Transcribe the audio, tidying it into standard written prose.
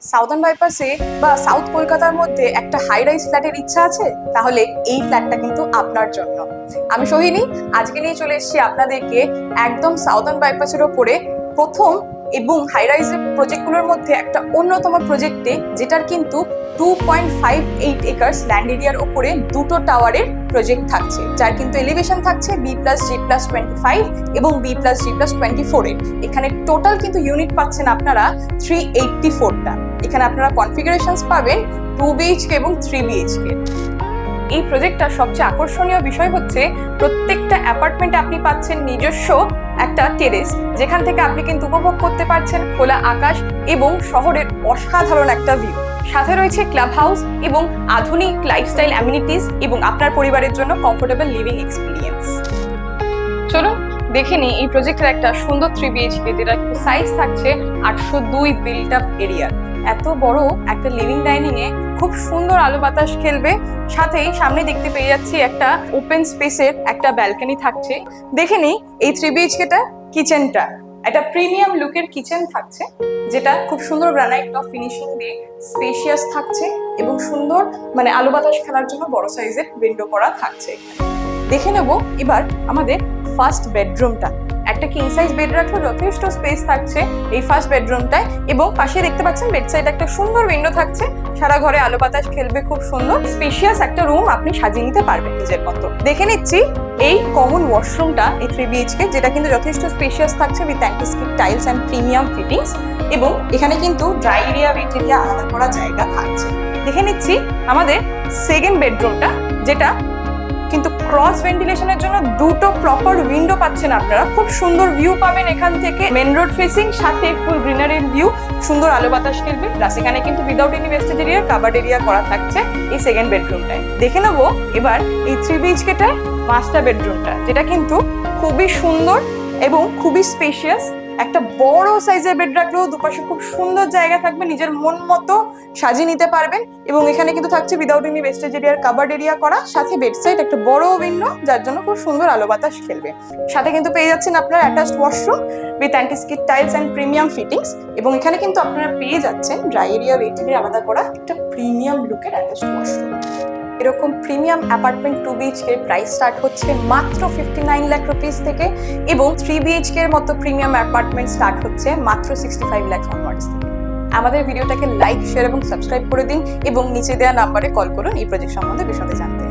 Southern বাইপাসে বা south কলকাতার মধ্যে একটা হাই রাইজ ফ্ল্যাটের ইচ্ছা আছে, তাহলে এই ফ্ল্যাটটা কিন্তু আপনার জন্য। আমি সোহিনী, আজকে নিয়ে চলে এসেছি আপনাদেরকে একদম সাউদার্ন বাইপাসের ওপরে প্রথম এবং হাই রাইজের প্রজেক্টগুলোর মধ্যে একটা অন্যতম প্রজেক্টে, যেটার কিন্তু 2.58 একর্স ল্যান্ড এরিয়ার ওপরে দুটো টাওয়ারের প্রজেক্ট থাকছে, যার কিন্তু এলিভেশন থাকছে B+G+25 এবং B+G+24 এর। এখানে টোটাল কিন্তু ইউনিট পাচ্ছেন আপনারা 384টা। এখানে আপনারা কনফিগারেশনস পাবেন 2 BHK এবং 3 BHK। এই প্রজেক্টটার সবচেয়ে আকর্ষণীয় বিষয় হচ্ছে প্রত্যেকটা অ্যাপার্টমেন্টে আপনি পাচ্ছেন নিজস্ব একটা টেরেস, যেখান থেকে আপনি কিন্তু উপভোগ করতে পারছেন খোলা আকাশ এবং শহরের অসাধারণ একটা ভিউ। সাথে রয়েছে ক্লাব হাউস এবং আধুনিক লাইফস্টাইল অ্যামিনিটিস এবং আপনার পরিবারের জন্য কমফোর্টেবল লিভিং এক্সপিরিয়েন্স। চলুন দেখে নিই এই প্রজেক্টের একটা সুন্দর 3 BHK, যেটা কিন্তু সাইজ থাকছে 802 বিল্ট আপ এরিয়া। এত বড় একটা লিভিং ডাইনিং এ খুব সুন্দর আলো বাতাস খেলবে, সাথেই সামনে দেখতে পেয়ে যাচ্ছি একটা ওপেন স্পেসের একটা ব্যালকনি থাকছে। দেখে নিই এই 3 BHKটা কিচেনটা, একটা প্রিমিয়াম লুকের কিচেন থাকছে, যেটা খুব সুন্দর গ্রানাইট টপ ফিনিশিং দিয়ে স্পেশিয়াস থাকছে এবং সুন্দর আলো বাতাস খেলার জন্য বড় সাইজের উইন্ডো করা থাকছে। দেখে নেব এবার আমাদের ফার্স্ট বেডরুমটা। একটা কিং সাইজ বেড রাখলেও যথেষ্ট স্পেস থাকছে এই ফার্স্ট বেডরুমটায়, এবং পাশে দেখতে পাচ্ছেন বেড সাইড একটা সুন্দর উইন্ডো থাকছে, সারা ঘরে আলো বাতাস খেলবে। খুব সুন্দর স্পেশিয়াস একটা রুম আপনি সাজিয়ে নিতে পারবেন নিজের মতো। দেখে নিচ্ছি এই কমন ওয়াশরুমটা, এই 3 BHK, যেটা কিন্তু যথেষ্ট স্পেশিয়াস থাকছে with antiskid tiles and premium fittings, এবং এখানে কিন্তু ড্রাই এরিয়া ওয়েট এরিয়া আলাদা করা জায়গা থাকছে। দেখে নিচ্ছি আমাদের সেকেন্ড বেডরুমটা, যেটা কিন্তু ক্রস ভেন্টিলেশনের জন্য দুটো প্রপার উইন্ডো পাচ্ছেন আপনারা। খুব সুন্দর ভিউ পাবেন এখান থেকে, মেন রোড ফেসিং, সাথে ফুল গ্রিনারির ভিউ, সুন্দর আলো বাতাস খেলবে। প্লাস এখানে কিন্তু without any wastage area covered area করা থাকছে এই সেকেন্ড বেডরুমটায়। দেখে নেবো এবার এই 3 BHKটার মাস্টার বেডরুমটা, যেটা কিন্তু খুবই সুন্দর এবং খুবই স্পেশিয়াস। একটা বড় সাইজের বেড রাখলেও দুপাশে খুব সুন্দর জায়গা থাকবে, নিজের মন মতো সাজিয়ে নিতে পারবেন। এবং এখানে কিন্তু থাকছে উইদাউট এনি ওয়েস্টেজ এরিয়ার কাভার্ড এরিয়া করা, সাথে বেড সাইড একটা বড় উইন্ডো, যার জন্য খুব সুন্দর আলো বাতাস খেলবে। সাথে কিন্তু পেয়ে যাচ্ছেন আপনারা attached washroom with antiskid tiles and premium fittings, এবং এখানে কিন্তু আপনারা পেয়ে যাচ্ছেন ড্রাই এরিয়া ওয়েট এরিয়া আলাদা করা একটা প্রিমিয়াম লুকের অ্যাটাচড ওয়াশরুম। এরকম প্রিমিয়াম অ্যাপার্টমেন্ট 2 BHK এর প্রাইস স্টার্ট হচ্ছে মাত্র 59 লাখ রুপিস থেকে, এবং 3 BHK এর মতো প্রিমিয়াম অ্যাপার্টমেন্ট স্টার্ট হচ্ছে মাত্র 65 লাখ অনওয়ার্ডস থেকে। আমাদের ভিডিওটাকে লাইক, শেয়ার এবং সাবস্ক্রাইব করে দিন, এবং নিচে দেওয়া নাম্বারে কল করুন এই প্রজেক্ট সম্বন্ধে বিশদে জানতে।